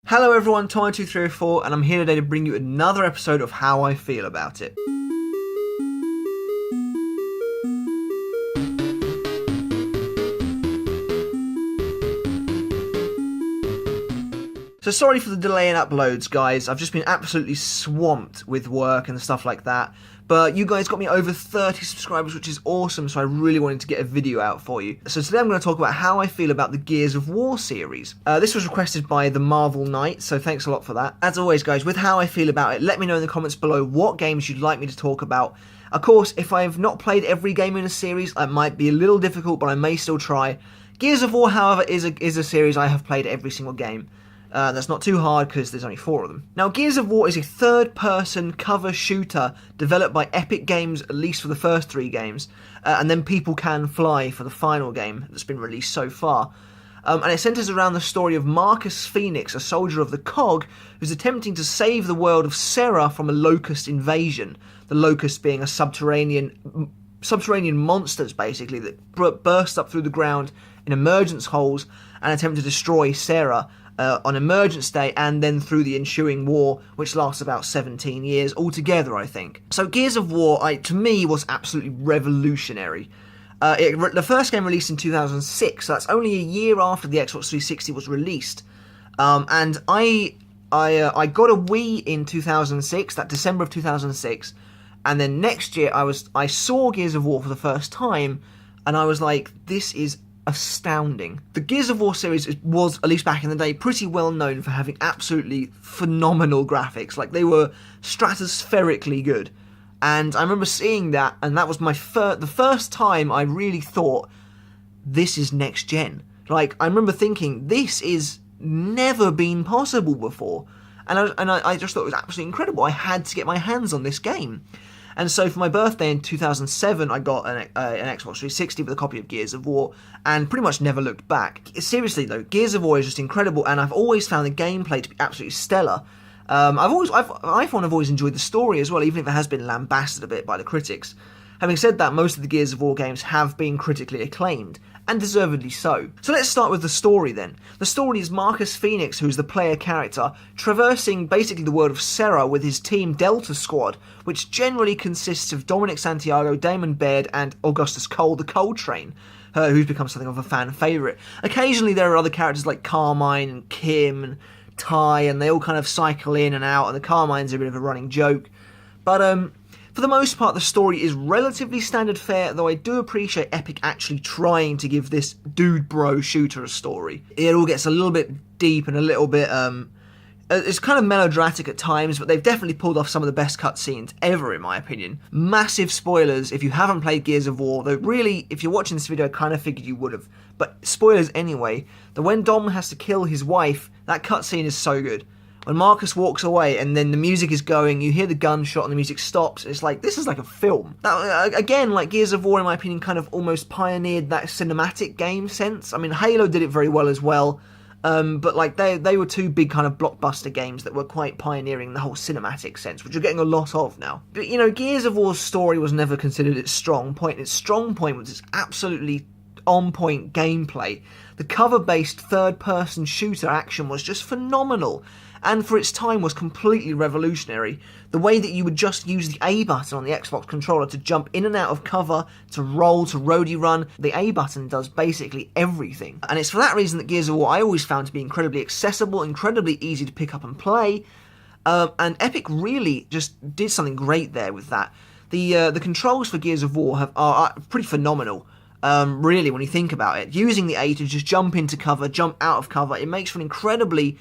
Hello everyone, Tomo2304, and I'm here today to bring you another episode of How I Feel About It. So sorry for the delay in uploads, guys. I've just been absolutely swamped with work and stuff like that. But you guys got me over 30 subscribers, which is awesome, so I really wanted to get a video out for you. So today I'm going to talk about how I feel about the Gears of War series. This was requested by the Marvel Knight, so thanks a lot for that. As always, guys, with how I feel about it, let me know in the comments below what games you'd like me to talk about. Of course, if I've not played every game in a series, it might be a little difficult, but I may still try. Gears of War, however, is a series I have played every single game. That's not too hard because there's only 4 of them. Now, Gears of War is a third-person cover shooter developed by Epic Games, at least for the first 3 games, and then People Can Fly for the final game that's been released so far. And it centers around the story of Marcus Phoenix, a soldier of the COG, who's attempting to save the world of Sera from a Locust invasion. The Locust being a subterranean monsters, basically, that burst up through the ground in emergence holes and attempt to destroy Sera on Emergence Day, and then through the ensuing war, which lasts about 17 years altogether, I think. So Gears of War, to me, was absolutely revolutionary. The first game released in 2006, so that's only a year after the Xbox 360 was released. And I got a Wii in 2006, that December of 2006, and then next year I saw Gears of War for the first time, and I was like, this is astounding. The Gears of War series was, at least back in the day, pretty well known for having absolutely phenomenal graphics. Like, they were stratospherically good. And I remember seeing that, and that was the first time I really thought, this is next gen. Like, I remember thinking, this is never been possible before. And I just thought it was absolutely incredible. I had to get my hands on this game. And so for my birthday in 2007, I got an Xbox 360 with a copy of Gears of War, and pretty much never looked back. Seriously though, Gears of War is just incredible, and I've always found the gameplay to be absolutely stellar. I've always enjoyed the story as well, even if it has been lambasted a bit by the critics. Having said that, most of the Gears of War games have been critically acclaimed, and deservedly so. So let's start with the story then. The story is Marcus Phoenix, who's the player character, traversing basically the world of Sera with his team Delta Squad, which generally consists of Dominic Santiago, Damon Baird, and Augustus Cole, the Cole Train, who's become something of a fan favourite. Occasionally there are other characters like Carmine and Kim and Ty, and they all kind of cycle in and out, and the Carmine's a bit of a running joke. But for the most part, the story is relatively standard fare, though I do appreciate Epic actually trying to give this dude bro shooter a story. It all gets a little bit deep and a little bit, it's kind of melodramatic at times, but they've definitely pulled off some of the best cutscenes ever, in my opinion. Massive spoilers if you haven't played Gears of War, though really, if you're watching this video, I kind of figured you would have. But spoilers anyway, that when Dom has to kill his wife, that cutscene is so good. When Marcus walks away and then the music is going, you hear the gunshot and the music stops, it's like, this is like a film. Now, again, like Gears of War, in my opinion, kind of almost pioneered that cinematic game sense. I mean, Halo did it very well as well, but like they were 2 big kind of blockbuster games that were quite pioneering the whole cinematic sense, which you're getting a lot of now. But, you know, Gears of War's story was never considered its strong point. Its strong point was its absolutely on-point gameplay. The cover-based third-person shooter action was just phenomenal, and for its time was completely revolutionary. The way that you would just use the A button on the Xbox controller to jump in and out of cover, to roll, to roadie run, the A button does basically everything. And it's for that reason that Gears of War I always found to be incredibly accessible, incredibly easy to pick up and play, and Epic really just did something great there with that. The controls for Gears of War are pretty phenomenal. Really, when you think about it. Using the A to just jump into cover, jump out of cover, it makes for an incredibly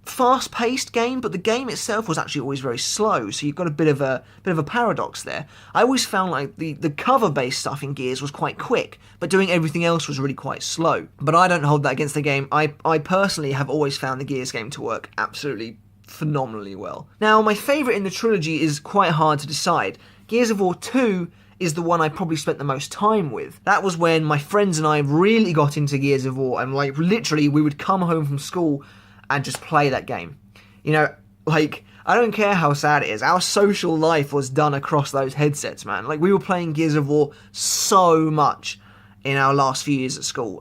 fast-paced game, but the game itself was actually always very slow, so you've got a bit of a paradox there. I always found like the cover-based stuff in Gears was quite quick, but doing everything else was really quite slow. But I don't hold that against the game. I personally have always found the Gears game to work absolutely phenomenally well. Now, my favourite in the trilogy is quite hard to decide. Gears of War 2 is the one I probably spent the most time with. That was when my friends and I really got into Gears of War, and like literally we would come home from school and just play that game. You know, like, I don't care how sad it is, our social life was done across those headsets, man. Like, we were playing Gears of War so much in our last few years at school.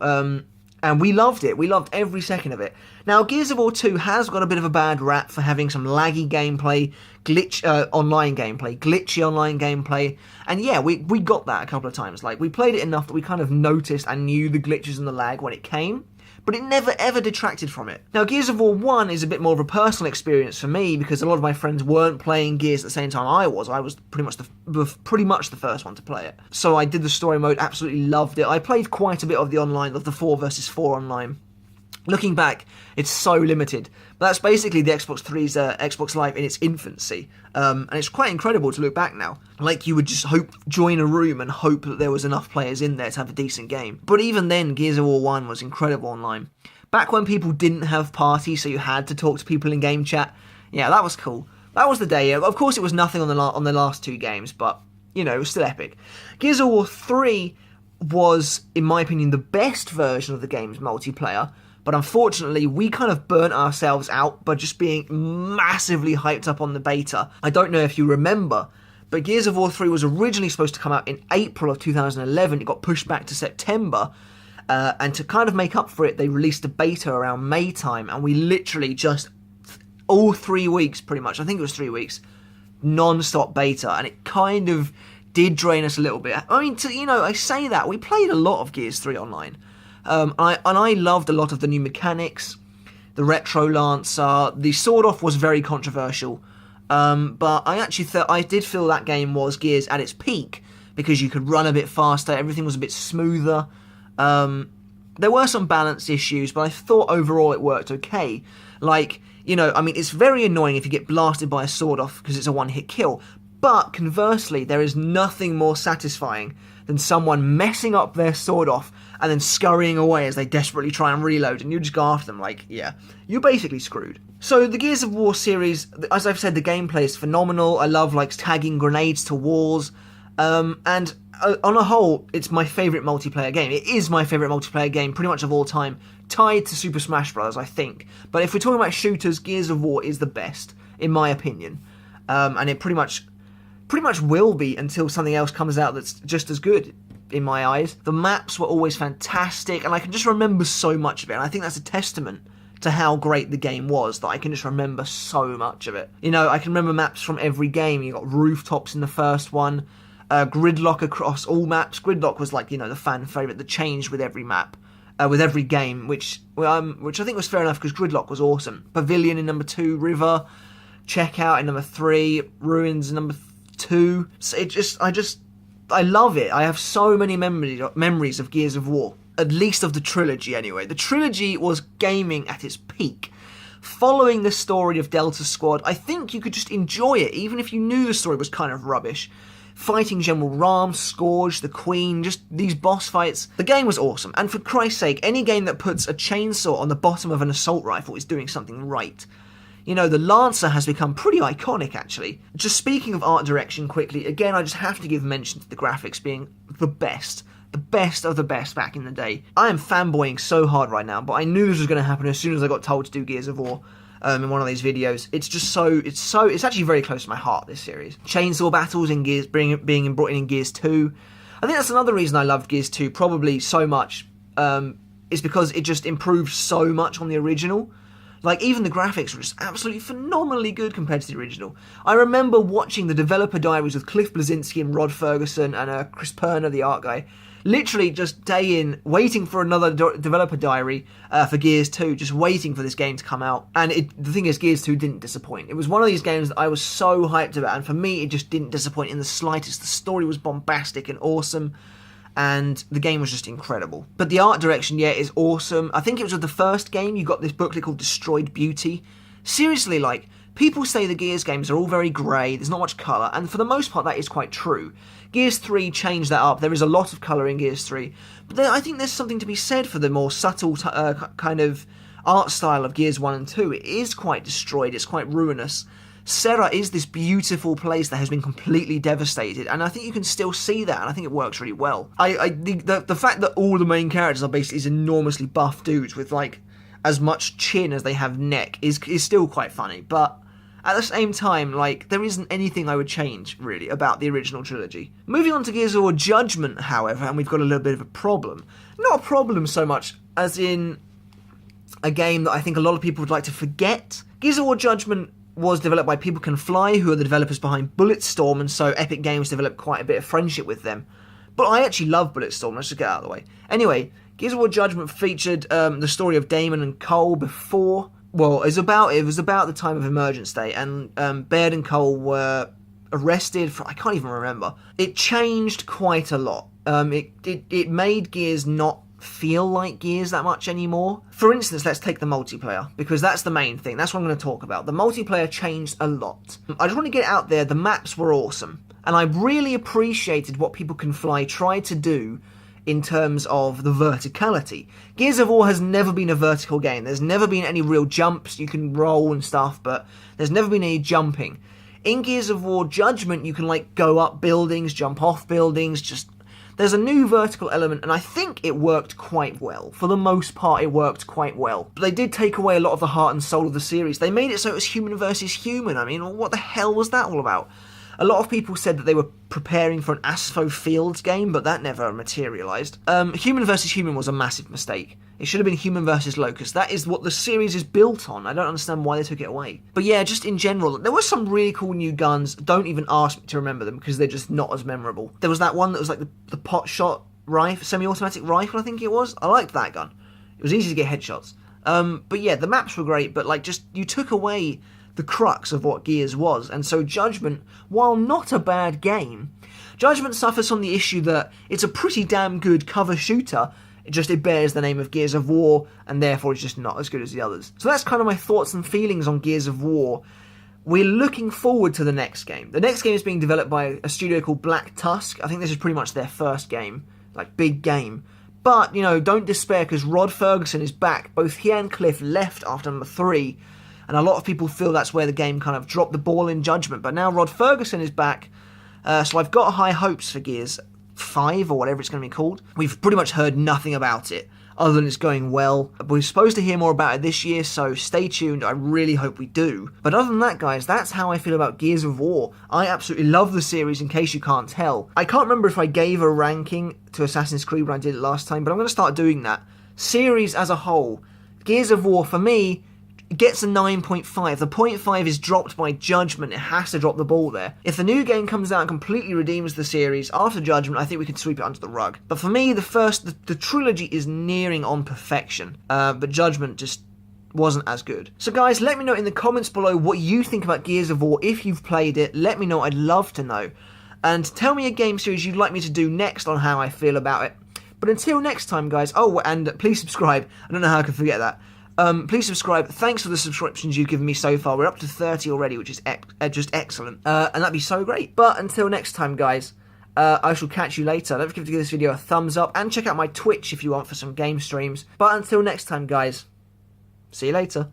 And we loved it. We loved every second of it. Now, Gears of War 2 has got a bit of a bad rap for having some laggy gameplay, glitchy online gameplay. And yeah, we got that a couple of times. Like, we played it enough that we kind of noticed and knew the glitches and the lag when it came. But it never ever detracted from it. Now, Gears of War 1 is a bit more of a personal experience for me because a lot of my friends weren't playing Gears at the same time I was. I was pretty much the first one to play it. So I did the story mode, absolutely loved it. I played quite a bit of the online, of the 4 versus 4 online. Looking back, it's so limited. But that's basically the Xbox 3's Xbox Live in its infancy. And it's quite incredible to look back now. Like, you would just join a room and hope that there was enough players in there to have a decent game. But even then, Gears of War 1 was incredible online. Back when people didn't have parties, so you had to talk to people in game chat. Yeah, that was cool. That was the day. Of course, it was nothing on the last 2 games, but, you know, it was still epic. Gears of War 3 was, in my opinion, the best version of the game's multiplayer. But unfortunately, we kind of burnt ourselves out by just being massively hyped up on the beta. I don't know if you remember, but Gears of War 3 was originally supposed to come out in April of 2011. It got pushed back to September. And to kind of make up for it, they released a beta around May time. And we literally just, all 3 weeks pretty much, I think it was 3 weeks, non-stop beta. And it kind of did drain us a little bit. I mean, I say that, we played a lot of Gears 3 online. I loved a lot of the new mechanics, the retro Lancer. The sword off was very controversial, but I did feel that game was Gears at its peak because you could run a bit faster, everything was a bit smoother. There were some balance issues, but I thought overall it worked okay. Like, I mean, it's very annoying if you get blasted by a sword off because it's a one-hit kill. But conversely, there is nothing more satisfying than someone messing up their sword off and then scurrying away as they desperately try and reload, and you just go after them like, yeah, you're basically screwed. So the Gears of War series, as I've said, the gameplay is phenomenal. I love, like, tagging grenades to walls, and on a whole, it's my favourite multiplayer game. It is my favourite multiplayer game, pretty much of all time, tied to Super Smash Bros., I think. But if we're talking about shooters, Gears of War is the best, in my opinion. And it pretty much will be until something else comes out that's just as good, in my eyes. The maps were always fantastic, and I can just remember so much of it, and I think that's a testament to how great the game was, that I can just remember so much of it. I can remember maps from every game. You got rooftops in the first one, gridlock across all maps. Gridlock was like, the fan favourite that changed with every map, with every game, which I think was fair enough because Gridlock was awesome. Pavilion in number 2, River, Checkout in number 3, Ruins in number 2. So I love it. I have so many memories of Gears of War. At least of the trilogy, anyway. The trilogy was gaming at its peak. Following the story of Delta Squad, I think you could just enjoy it, even if you knew the story was kind of rubbish. Fighting General Rahm, Scourge, the Queen, just these boss fights. The game was awesome, and for Christ's sake, any game that puts a chainsaw on the bottom of an assault rifle is doing something right. The Lancer has become pretty iconic, actually. Just speaking of art direction quickly, again, I just have to give mention to the graphics being the best of the best back in the day. I am fanboying so hard right now, but I knew this was going to happen as soon as I got told to do Gears of War in one of these videos. It's actually very close to my heart, this series. Chainsaw battles in Gears, being brought in Gears 2. I think that's another reason I loved Gears 2 probably so much, is because it just improved so much on the original. Like, even the graphics were just absolutely phenomenally good compared to the original. I remember watching the developer diaries with Cliff Bleszinski and Rod Ferguson and Chris Perner, the art guy, literally just day in, waiting for another developer diary for Gears 2, just waiting for this game to come out. And the thing is, Gears 2 didn't disappoint. It was one of these games that I was so hyped about, and for me, it just didn't disappoint in the slightest. The story was bombastic and awesome, and the game was just incredible. But the art direction, yeah, is awesome. I think it was with the first game, you got this booklet called Destroyed Beauty. Seriously, like, people say the Gears games are all very grey, there's not much colour, and for the most part that is quite true. Gears 3 changed that up, there is a lot of colour in Gears 3, but I think there's something to be said for the more subtle kind of art style of Gears 1 and 2. It is quite destroyed, it's quite ruinous. Serra is this beautiful place that has been completely devastated, and I think you can still see that, and I think it works really well. The fact that all the main characters are basically these enormously buff dudes with, like, as much chin as they have neck is still quite funny, but at the same time, like, there isn't anything I would change, really, about the original trilogy. Moving on to Gears of War Judgment, however, and we've got a little bit of a problem. Not a problem so much as in a game that I think a lot of people would like to forget. Gears of War Judgment was developed by People Can Fly, who are the developers behind Bulletstorm, and so Epic Games developed quite a bit of friendship with them. But I actually love Bulletstorm, let's just get out of the way. Anyway, Gears of War Judgment featured the story of Damon and Cole before... Well, it was about the time of Emergence Day, and Baird and Cole were arrested for... I can't even remember. It changed quite a lot. It made Gears not feel like Gears that much anymore. For instance, let's take the multiplayer, because that's the main thing. That's what I'm going to talk about. The multiplayer changed a lot. I just want to get it out there, the maps were awesome. And I really appreciated what People Can Fly tried to do in terms of the verticality. Gears of War has never been a vertical game. There's never been any real jumps. You can roll and stuff, but there's never been any jumping. In Gears of War Judgment, you can, like, go up buildings, jump off buildings, just... There's a new vertical element, and I think it worked quite well. For the most part, it worked quite well. But they did take away a lot of the heart and soul of the series. They made it so it was human versus human. I mean, what the hell was that all about? A lot of people said that they were preparing for an Asphalt Fields game, but that never materialised. Human versus human was a massive mistake. It should have been human versus Locust. That is what the series is built on. I don't understand why they took it away. But yeah, just in general, there were some really cool new guns. Don't even ask me to remember them, because they're just not as memorable. There was that one that was like the pot shot rifle, semi-automatic rifle, I think it was. I liked that gun. It was easy to get headshots. But yeah, the maps were great, but like, just, you took away the crux of what Gears was, and so Judgment, while not a bad game, Judgment suffers from the issue that it's a pretty damn good cover shooter, it bears the name of Gears of War, and therefore it's just not as good as the others. So that's kind of my thoughts and feelings on Gears of War. We're looking forward to the next game. The next game is being developed by a studio called Black Tusk. I think this is pretty much their first game, like, big game. But, you know, don't despair, because Rod Ferguson is back. Both he and Cliff left after number 3, and a lot of people feel that's where the game kind of dropped the ball in Judgment. But now Rod Ferguson is back, so I've got high hopes for Gears 5, or whatever it's going to be called. We've pretty much heard nothing about it, other than it's going well. We're supposed to hear more about it this year, so stay tuned. I really hope we do. But other than that, guys, that's how I feel about Gears of War. I absolutely love the series, in case you can't tell. I can't remember if I gave a ranking to Assassin's Creed when I did it last time, but I'm going to start doing that. Series as a whole, Gears of War, for me, gets a 9.5. The 0.5 is dropped by Judgment. It has to drop the ball there. If the new game comes out and completely redeems the series after Judgment, I think we could sweep it under the rug. But for me, the trilogy is nearing on perfection. But Judgment just wasn't as good. So guys, let me know in the comments below what you think about Gears of War. If you've played it, let me know. I'd love to know. And tell me a game series you'd like me to do next on how I feel about it. But until next time, guys, oh, and please subscribe. I don't know how I can forget that. Please subscribe. Thanks for the subscriptions you've given me so far. We're up to 30 already, which is just excellent. And that'd be so great. But until next time, guys, I shall catch you later. Don't forget to give this video a thumbs up and check out my Twitch if you want for some game streams. But until next time, guys, see you later.